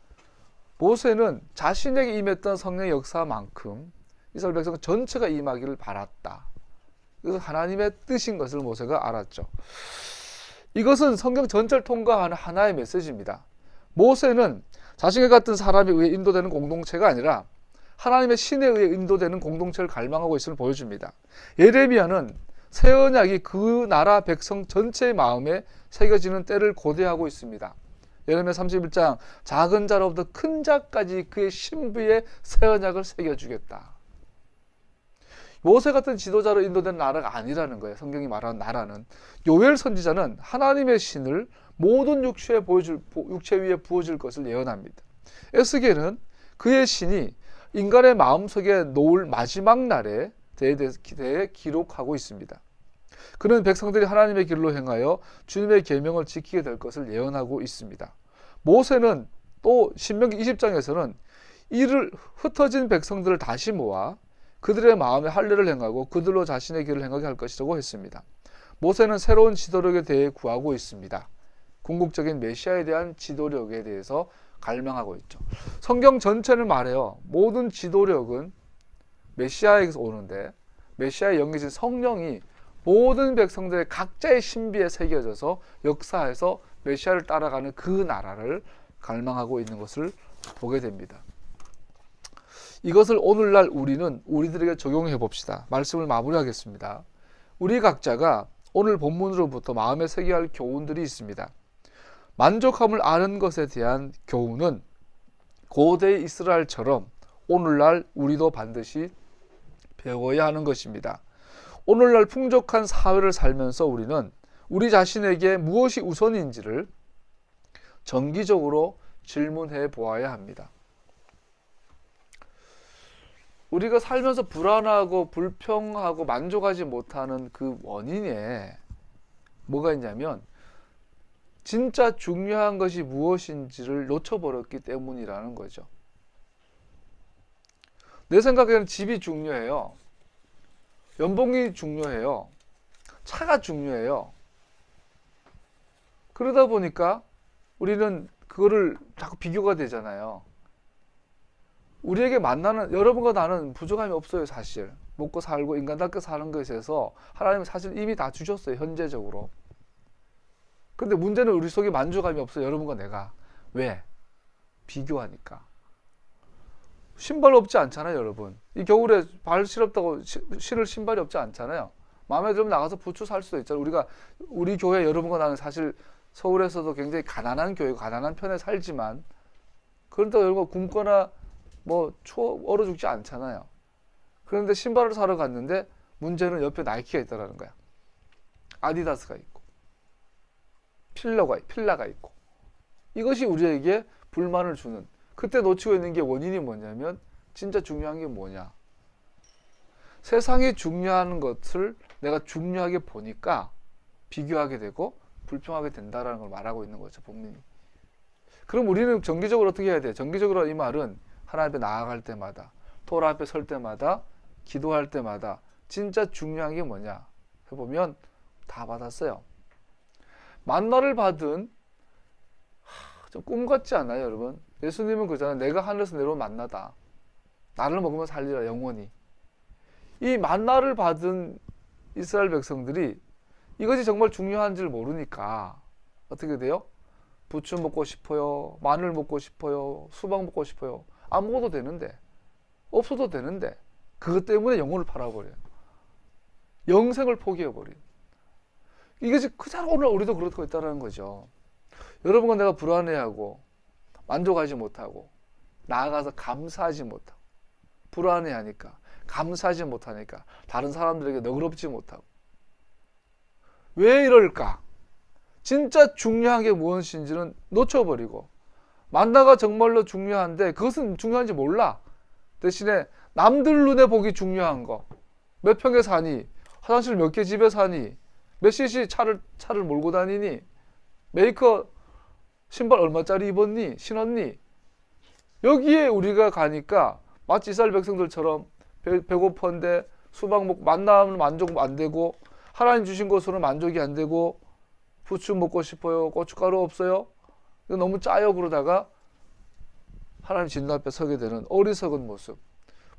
A: 모세는 자신에게 임했던 성령의 역사만큼 이스라엘 백성 전체가 임하기를 바랐다. 이것은 하나님의 뜻인 것을 모세가 알았죠. 이것은 성경 전체를 통과하는 하나의 메시지입니다. 모세는 자신과 같은 사람에 의해 인도되는 공동체가 아니라 하나님의 신에 의해 인도되는 공동체를 갈망하고 있음을 보여줍니다. 예레미야는 새 언약이 그 나라 백성 전체의 마음에 새겨지는 때를 고대하고 있습니다. 예레미야 31장 작은 자로부터 큰 자까지 그의 신부에 새 언약을 새겨주겠다. 모세 같은 지도자로 인도된 나라가 아니라는 거예요. 성경이 말하는 나라는. 요엘 선지자는 하나님의 신을 모든 육체 위에 부어줄 것을 예언합니다. 에스겔은 그의 신이 인간의 마음속에 놓을 마지막 날에 대해 기록하고 있습니다. 그는 백성들이 하나님의 길로 행하여 주님의 계명을 지키게 될 것을 예언하고 있습니다. 모세는 또 신명기 20장에서는 이를 흩어진 백성들을 다시 모아 그들의 마음에 할례를 행하고 그들로 자신의 길을 행하게 할 것이라고 했습니다. 모세는 새로운 지도력에 대해 구하고 있습니다. 궁극적인 메시아에 대한 지도력에 대해서 갈망하고 있죠. 성경 전체를 말해요. 모든 지도력은 메시아에게서 오는데 메시아의 영이신 성령이 모든 백성들의 각자의 신비에 새겨져서 역사에서 메시아를 따라가는 그 나라를 갈망하고 있는 것을 보게 됩니다. 이것을 오늘날 우리는 우리들에게 적용해 봅시다. 말씀을 마무리하겠습니다. 우리 각자가 오늘 본문으로부터 마음에 새겨야 할 교훈들이 있습니다. 만족함을 아는 것에 대한 교훈은 고대 이스라엘처럼 오늘날 우리도 반드시 배워야 하는 것입니다. 오늘날 풍족한 사회를 살면서 우리는 우리 자신에게 무엇이 우선인지를 정기적으로 질문해 보아야 합니다. 우리가 살면서 불안하고 불평하고 만족하지 못하는 그 원인에 뭐가 있냐면 진짜 중요한 것이 무엇인지를 놓쳐버렸기 때문이라는 거죠. 내 생각에는 집이 중요해요. 연봉이 중요해요. 차가 중요해요. 그러다 보니까 우리는 그거를 자꾸 비교가 되잖아요. 우리에게 만나는 여러분과 나는 부족함이 없어요. 사실 먹고 살고 인간답게 사는 것에 있어서 하나님은 사실 이미 다 주셨어요. 현재적으로. 근데 문제는 우리 속에 만족감이 없어요. 여러분과 내가. 왜? 비교하니까. 신발 없지 않잖아요. 여러분. 이 겨울에 발 시렵다고 신을 신발이 없지 않잖아요. 마음에 들면 나가서 부츠 살 수도 있잖아요. 우리 교회 여러분과 나는 사실 서울에서도 굉장히 가난한 교회고 가난한 편에 살지만 그런다고 여러분 굶거나 뭐 추워 얼어 죽지 않잖아요. 그런데 신발을 사러 갔는데 문제는 옆에 나이키가 있다라는 거야. 아디다스가 있고 필라가 있고 이것이 우리에게 불만을 주는 그때 놓치고 있는 게 원인이 뭐냐면 진짜 중요한 게 뭐냐. 세상이 중요한 것을 내가 중요하게 보니까 비교하게 되고 불평하게 된다라는 걸 말하고 있는 거죠. 본문이. 그럼 우리는 정기적으로 어떻게 해야 돼요? 정기적으로 이 말은 하나님 앞에 나아갈 때마다 토라 앞에 설 때마다 기도할 때마다 진짜 중요한 게 뭐냐 해보면 다 받았어요. 만나를 받은 좀 꿈 같지 않아요, 여러분? 예수님은 그러잖아요. 내가 하늘에서 내려온 만나다. 나를 먹으면 살리라 영원히. 이 만나를 받은 이스라엘 백성들이 이것이 정말 중요한지를 모르니까 어떻게 돼요? 부추 먹고 싶어요. 마늘 먹고 싶어요. 수박 먹고 싶어요. 안 먹어도 되는데 없어도 되는데 그것 때문에 영혼을 팔아버려요. 영생을 포기해버린. 이것이 그대로 오늘 우리도 그렇고 있다는 거죠. 여러분과 내가 불안해하고 만족하지 못하고 나아가서 감사하지 못하고 불안해하니까 감사하지 못하니까 다른 사람들에게 너그럽지 못하고 왜 이럴까? 진짜 중요한 게 무엇인지는 놓쳐버리고 만나가 정말로 중요한데 그것은 중요한지 몰라. 대신에 남들 눈에 보기 중요한 거. 몇 평에 사니? 화장실 몇 개 집에 사니? 몇 cc 차를 몰고 다니니? 메이커 신발 얼마짜리 입었니? 신었니? 여기에 우리가 가니까 마치 이스라엘 백성들처럼 배고픈데 수박 먹고 만나면 만족 안 되고 하나님 주신 것으로는 만족이 안 되고 부추 먹고 싶어요. 고춧가루 없어요. 너무 짜요. 그러다가 하나님 진노 앞에 서게 되는 어리석은 모습.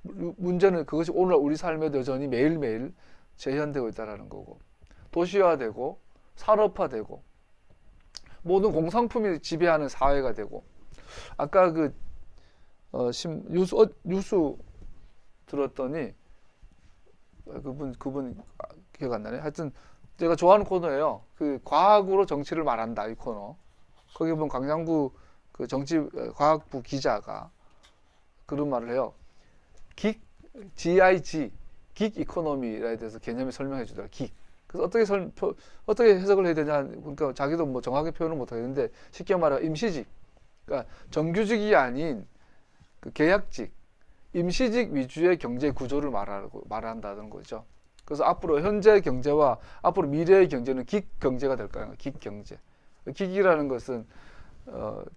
A: 문제는 그것이 오늘 우리 삶에도 여전히 매일매일 재현되고 있다는 거고 도시화되고 산업화되고 모든 공산품이 지배하는 사회가 되고 아까 그 뉴스 들었더니 그분 기억 안 나네. 하여튼 제가 좋아하는 코너예요. 그 과학으로 정치를 말한다 이 코너. 거기 보면 강장구 그 과학부 기자가 그런 말을 해요. GIG, 긱 이코노미에 대해서 개념을 설명해 주더라. 긱. 그래서 어떻게 해석을 해야 되냐. 그러니까 자기도 뭐 정확하게 표현을 못 하겠는데 쉽게 말하면 임시직, 그러니까 정규직이 아닌 그 계약직, 임시직 위주의 경제 구조를 말한다는 거죠. 그래서 앞으로 현재 경제와 앞으로 미래의 경제는 긱 경제가 될 거예요. 긱 경제. 긱이라는 것은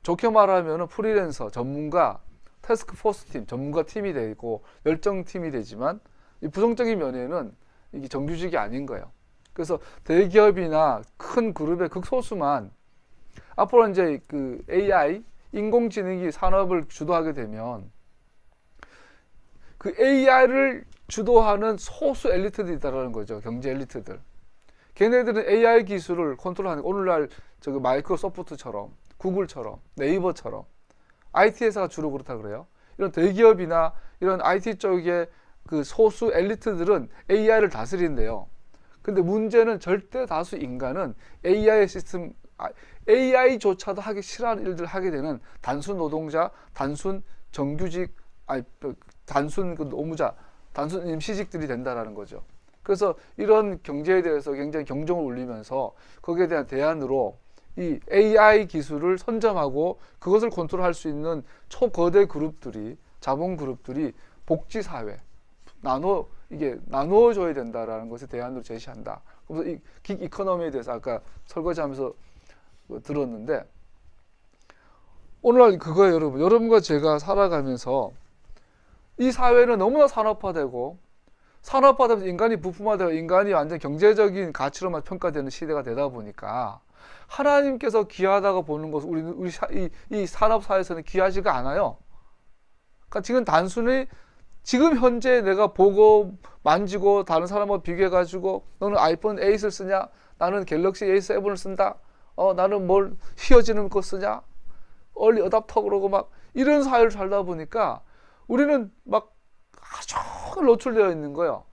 A: 좋게 말하면 프리랜서, 전문가, 태스크포스 팀, 전문가 팀이 되고 열정팀이 되지만 이 부정적인 면에는 이게 정규직이 아닌 거예요. 그래서 대기업이나 큰 그룹의 극소수만 앞으로 이제 그 AI, 인공지능이 산업을 주도하게 되면 그 AI를 주도하는 소수 엘리트들이 있다는 거죠. 경제 엘리트들. 걔네들은 AI 기술을 컨트롤하는, 오늘날 저기 마이크로소프트처럼, 구글처럼, 네이버처럼 IT 회사가 주로 그렇다 그래요. 이런 대기업이나 이런 IT 쪽의 그 소수 엘리트들은 AI를 다스린대요. 근데 문제는 절대 다수 인간은 AI 시스템, AI조차도 하기 싫어하는 일들을 하게 되는 단순 노동자, 단순 정규직, 단순 그 노무자, 단순 임시직들이 된다라는 거죠. 그래서 이런 경제에 대해서 굉장히 경종을 울리면서 거기에 대한 대안으로 이 AI 기술을 선점하고 그것을 컨트롤할 수 있는 초거대 그룹들이, 자본 그룹들이 복지사회, 나누어줘야 된다라는 것을 대안으로 제시한다. 그래서 이 긱 이코노미에 대해서 아까 설거지하면서 들었는데 오늘날 그거예요, 여러분. 여러분과 제가 살아가면서 이 사회는 너무나 산업화되고 산업화되면서 인간이 부품화되고 인간이 완전 경제적인 가치로만 평가되는 시대가 되다 보니까 하나님께서 귀하다고 보는 것은 이 산업사회에서는 귀하지가 않아요. 그러니까 지금 단순히 지금 현재 내가 보고 만지고 다른 사람하고 비교해가지고 너는 아이폰 8을 쓰냐? 나는 갤럭시 A7을 쓴다. 나는 뭘 휘어지는 거 쓰냐? 얼리 어답터 그러고 막 이런 사회를 살다 보니까 우리는 막 아주 노출되어 있는 거예요.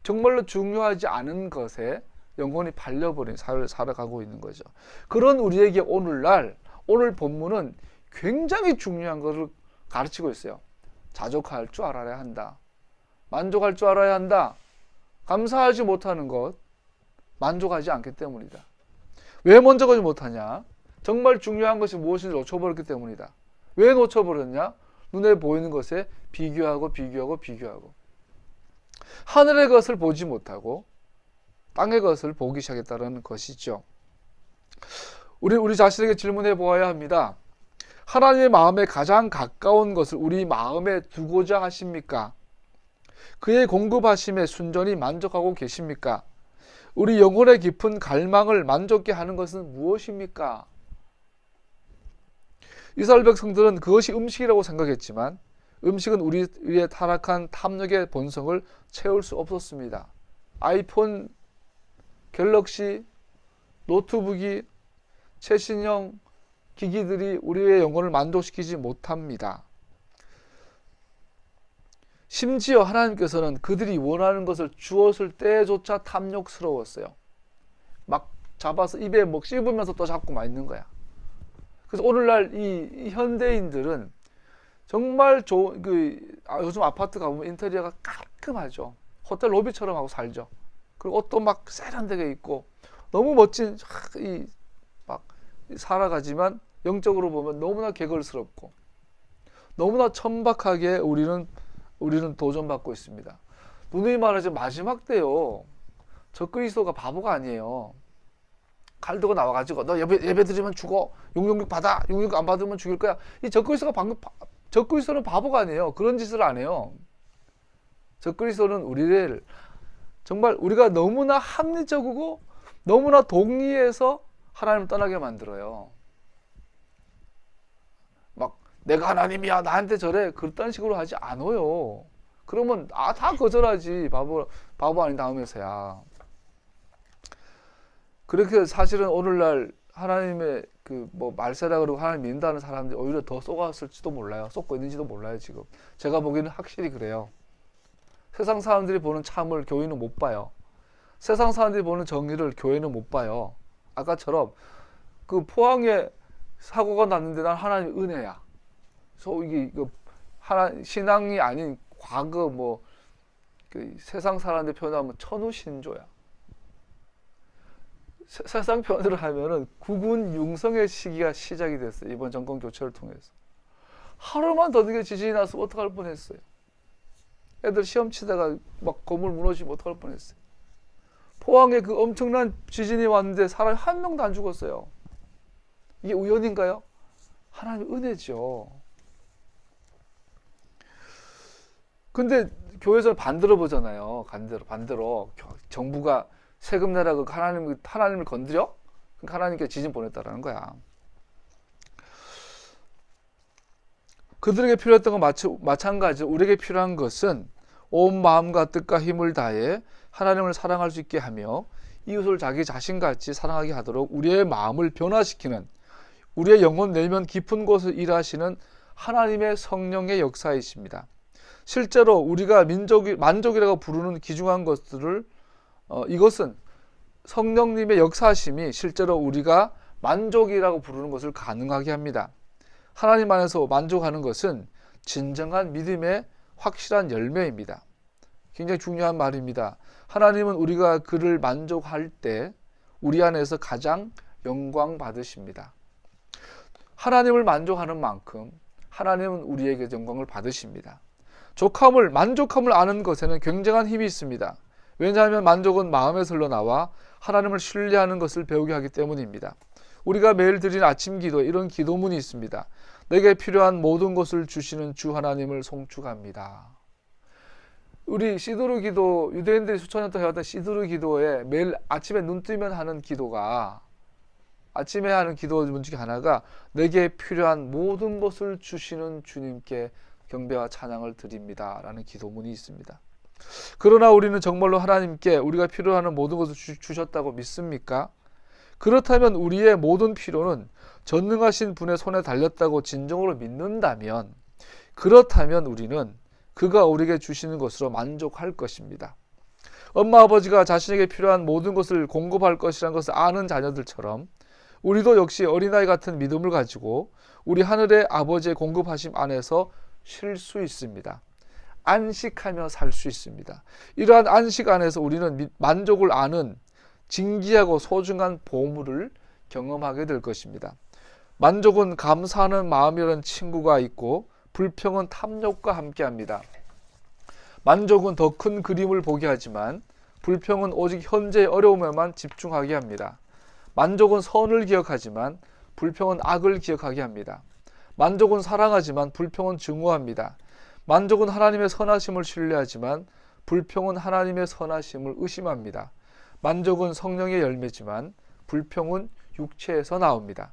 A: 정말로 중요하지 않은 것에 영혼이 발려버린 사회를 살아가고 있는 거죠. 그런 우리에게 오늘 본문은 굉장히 중요한 것을 가르치고 있어요. 자족할 줄 알아야 한다. 만족할 줄 알아야 한다. 감사하지 못하는 것, 만족하지 않기 때문이다. 왜 만족하지 못하냐? 정말 중요한 것이 무엇인지 놓쳐버렸기 때문이다. 왜 놓쳐버렸냐? 눈에 보이는 것에 비교하고 하늘의 것을 보지 못하고 땅의 것을 보기 시작했다는 것이죠. 우리 자신에게 질문해 보아야 합니다. 하나님의 마음에 가장 가까운 것을 우리 마음에 두고자 하십니까? 그의 공급하심에 순전히 만족하고 계십니까? 우리 영혼의 깊은 갈망을 만족케 하는 것은 무엇입니까? 이스라엘 백성들은 그것이 음식이라고 생각했지만 음식은 우리의 타락한 탐욕의 본성을 채울 수 없었습니다. 아이폰, 갤럭시, 노트북이, 최신형 기기들이 우리의 영혼을 만족시키지 못합니다. 심지어 하나님께서는 그들이 원하는 것을 주었을 때조차 탐욕스러웠어요. 막 잡아서 입에 뭐 씹으면서 또 잡고 막 있는 거야. 그래서 오늘날 이 현대인들은 정말 좋은 요즘 아파트 가보면 인테리어가 깔끔하죠. 호텔 로비처럼 하고 살죠. 그리고 옷도 막 세련되게 입고 너무 멋진 막 살아가지만 영적으로 보면 너무나 개걸스럽고 너무나 천박하게 우리는 도전받고 있습니다. 누누이 말하자면 마지막 때요. 적그리스도가 바보가 아니에요. 칼 들고 나와가지고 너 예배 드리면 죽어. 666 받아. 666 안 받으면 죽일 거야. 이 적그리스도는 바보가 아니에요. 그런 짓을 안 해요. 적그리스도는 우리를 정말 우리가 너무나 합리적이고 너무나 동의해서 하나님을 떠나게 만들어요. 막 내가 하나님이야 나한테 저래 그딴 식으로 하지 않아요. 그러면 다 거절하지. 바보 아닌 다음에서야. 그렇게 사실은 오늘날 하나님의 말세라 그러고 하나님 믿는다는 사람들이 오히려 더 속았을지도 몰라요. 속고 있는지도 몰라요. 지금 제가 보기에는 확실히 그래요. 세상 사람들이 보는 참을 교회는 못 봐요. 세상 사람들이 보는 정의를 교회는 못 봐요. 아까처럼 그 포항에 사고가 났는데 난 하나님 은혜야. 그래서 이게 신앙이 아닌 과거 세상 사람들 표현하면 천우신조야. 세상 표현으로 하면은 국운 융성의 시기가 시작이 됐어요. 이번 정권 교체를 통해서. 하루만 더 늦게 지진이 났으면 어떡할 뻔했어요. 애들 시험 치다가 막 건물 무너지면 어떡할 뻔했어요. 포항에 그 엄청난 지진이 왔는데 사람이 한 명도 안 죽었어요. 이게 우연인가요? 하나님의 은혜죠. 근데 교회에서는 반대로 보잖아요. 반대로 정부가 세금 내라고 하나님을 건드려? 그러니까 하나님께 지진 보냈다라는 거야. 그들에게 필요했던 건 마찬가지로 우리에게 필요한 것은 온 마음과 뜻과 힘을 다해 하나님을 사랑할 수 있게 하며 이웃을 자기 자신같이 사랑하게 하도록 우리의 마음을 변화시키는, 우리의 영혼 내면 깊은 곳을 일하시는 하나님의 성령의 역사이십니다. 실제로 우리가 만족이라고 부르는 귀중한 것들을 이것은 성령님의 역사심이 실제로 우리가 만족이라고 부르는 것을 가능하게 합니다. 하나님 안에서 만족하는 것은 진정한 믿음의 확실한 열매입니다. 굉장히 중요한 말입니다. 하나님은 우리가 그를 만족할 때 우리 안에서 가장 영광 받으십니다. 하나님을 만족하는 만큼 하나님은 우리에게 영광을 받으십니다. 만족함을 아는 것에는 굉장한 힘이 있습니다. 왜냐하면 만족은 마음에서 흘러나와 하나님을 신뢰하는 것을 배우게 하기 때문입니다. 우리가 매일 드리는 아침 기도에 이런 기도문이 있습니다. 내게 필요한 모든 것을 주시는 주 하나님을 송축합니다. 우리 시드루 기도, 유대인들이 수천 년 동안 해왔던 시드루 기도에 매일 아침에 눈 뜨면 하는 기도가, 아침에 하는 기도문 중에 하나가 내게 필요한 모든 것을 주시는 주님께 경배와 찬양을 드립니다 라는 기도문이 있습니다. 그러나 우리는 정말로 하나님께 우리가 필요한 모든 것을 주셨다고 믿습니까? 그렇다면 우리의 모든 필요는 전능하신 분의 손에 달렸다고 진정으로 믿는다면, 그렇다면 우리는 그가 우리에게 주시는 것으로 만족할 것입니다. 엄마 아버지가 자신에게 필요한 모든 것을 공급할 것이라는 것을 아는 자녀들처럼 우리도 역시 어린아이 같은 믿음을 가지고 우리 하늘의 아버지의 공급하심 안에서 쉴 수 있습니다. 안식하며 살 수 있습니다. 이러한 안식 안에서 우리는 만족을 아는 진귀하고 소중한 보물을 경험하게 될 것입니다. 만족은 감사하는 마음이라는 친구가 있고 불평은 탐욕과 함께합니다. 만족은 더 큰 그림을 보게 하지만 불평은 오직 현재의 어려움에만 집중하게 합니다. 만족은 선을 기억하지만 불평은 악을 기억하게 합니다. 만족은 사랑하지만 불평은 증오합니다. 만족은 하나님의 선하심을 신뢰하지만 불평은 하나님의 선하심을 의심합니다. 만족은 성령의 열매지만 불평은 육체에서 나옵니다.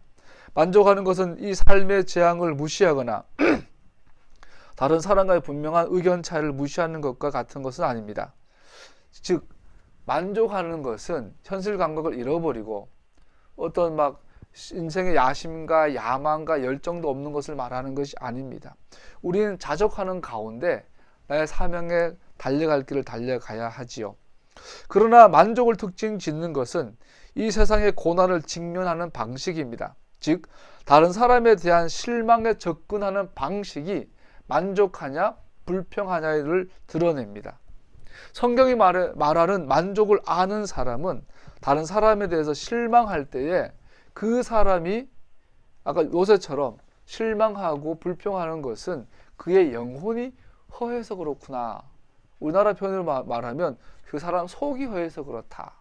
A: 만족하는 것은 이 삶의 재앙을 무시하거나 다른 사람과의 분명한 의견 차이를 무시하는 것과 같은 것은 아닙니다. 즉 만족하는 것은 현실 감각을 잃어버리고 어떤 인생의 야심과 야망과 열정도 없는 것을 말하는 것이 아닙니다. 우리는 자족하는 가운데 나의 사명에 달려갈 길을 달려가야 하지요. 그러나 만족을 특징 짓는 것은 이 세상의 고난을 직면하는 방식입니다. 즉 다른 사람에 대한 실망에 접근하는 방식이 만족하냐 불평하냐를 드러냅니다. 성경이 말하는 만족을 아는 사람은 다른 사람에 대해서 실망할 때에 그 사람이 아까 요새처럼 실망하고 불평하는 것은 그의 영혼이 허해서 그렇구나. 우리나라 표현으로 말하면 그 사람 속이 허해서 그렇다.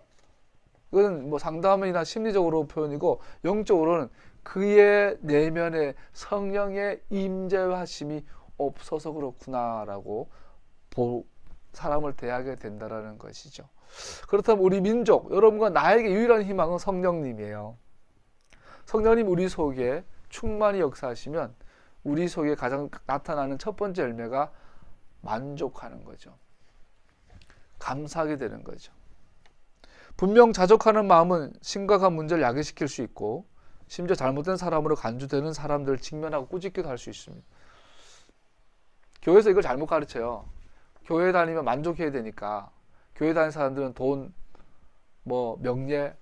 A: 이건 뭐 상담이나 심리적으로 표현이고 영적으로는 그의 내면에 성령의 임재하심이 없어서 그렇구나라고 사람을 대하게 된다라는 것이죠. 그렇다면 우리 민족, 여러분과 나에게 유일한 희망은 성령님이에요. 성령님 우리 속에 충만히 역사하시면 우리 속에 가장 나타나는 첫 번째 열매가 만족하는 거죠. 감사하게 되는 거죠. 분명 자족하는 마음은 심각한 문제를 야기시킬 수 있고 심지어 잘못된 사람으로 간주되는 사람들을 직면하고 꾸짖기도 할 수 있습니다. 교회에서 이걸 잘못 가르쳐요. 교회 다니면 만족해야 되니까 교회 다니는 사람들은 돈, 명예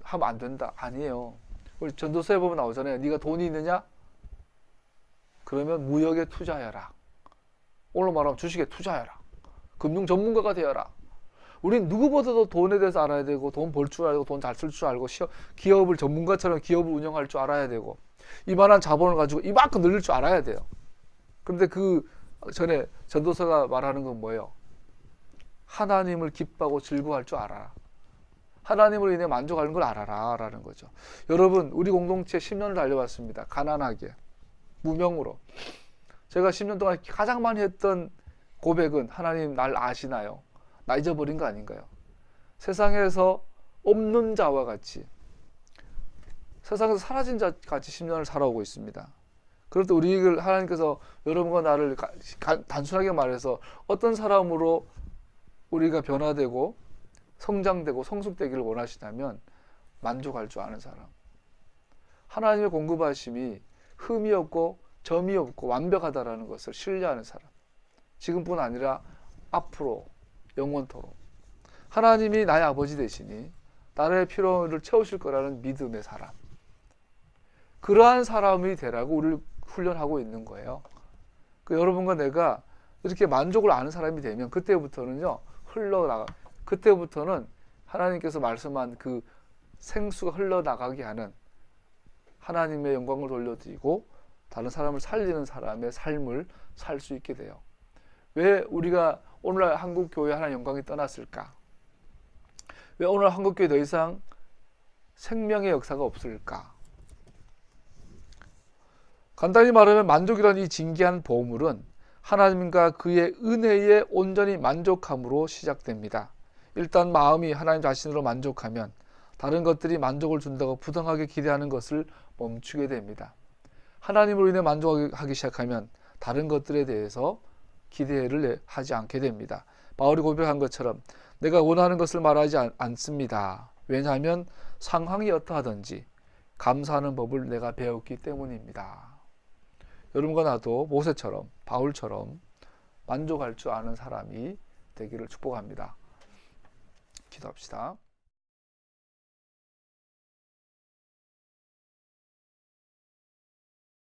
A: 하면 안 된다. 아니에요. 우리 전도서에 보면 나오잖아요. 네가 돈이 있느냐? 그러면 무역에 투자해라. 오늘 말하면 주식에 투자해라. 금융 전문가가 되어라. 우린 누구보다도 돈에 대해서 알아야 되고 돈 벌 줄 알고 돈 잘 쓸 줄 알고 기업을 전문가처럼 기업을 운영할 줄 알아야 되고 이만한 자본을 가지고 이만큼 늘릴 줄 알아야 돼요. 그런데 그 전에 전도서가 말하는 건 뭐예요? 하나님을 기뻐하고 즐거워할 줄 알아라. 하나님으로 인해 만족하는 걸 알아라 라는 거죠. 여러분 우리 공동체 10년을 달려왔습니다. 가난하게 무명으로. 제가 10년 동안 가장 많이 했던 고백은 하나님 날 아시나요? 나 잊어버린 거 아닌가요? 세상에서 없는 자와 같이 세상에서 사라진 자 같이 10년을 살아오고 있습니다. 그럴 때 우리를 하나님께서 여러분과 나를 단순하게 말해서 어떤 사람으로 우리가 변화되고 성장되고 성숙되기를 원하시다면 만족할 줄 아는 사람, 하나님의 공급하심이 흠이 없고 점이 없고 완벽하다라는 것을 신뢰하는 사람, 지금뿐 아니라 앞으로 영원토록 하나님이 나의 아버지 되시니 나의 필요를 채우실 거라는 믿음의 사람, 그러한 사람이 되라고 우리를 훈련하고 있는 거예요. 여러분과 내가 이렇게 만족을 아는 사람이 되면 그때부터는요 그때부터는 하나님께서 말씀한 그 생수가 흘러나가게 하는 하나님의 영광을 돌려드리고 다른 사람을 살리는 사람의 삶을 살 수 있게 돼요. 왜 우리가 오늘날 한국교회 하나님 영광이 떠났을까? 왜 오늘 한국교회 더 이상 생명의 역사가 없을까? 간단히 말하면 만족이라는 이 진귀한 보물은 하나님과 그의 은혜에 온전히 만족함으로 시작됩니다. 일단 마음이 하나님 자신으로 만족하면 다른 것들이 만족을 준다고 부당하게 기대하는 것을 멈추게 됩니다. 하나님으로 인해 만족하기 시작하면 다른 것들에 대해서 기대를 하지 않게 됩니다. 바울이 고백한 것처럼 내가 원하는 것을 말하지 않습니다. 왜냐하면 상황이 어떠하든지 감사하는 법을 내가 배웠기 때문입니다. 여러분과 나도 모세처럼 바울처럼 만족할 줄 아는 사람이 되기를 축복합니다. 기도합시다.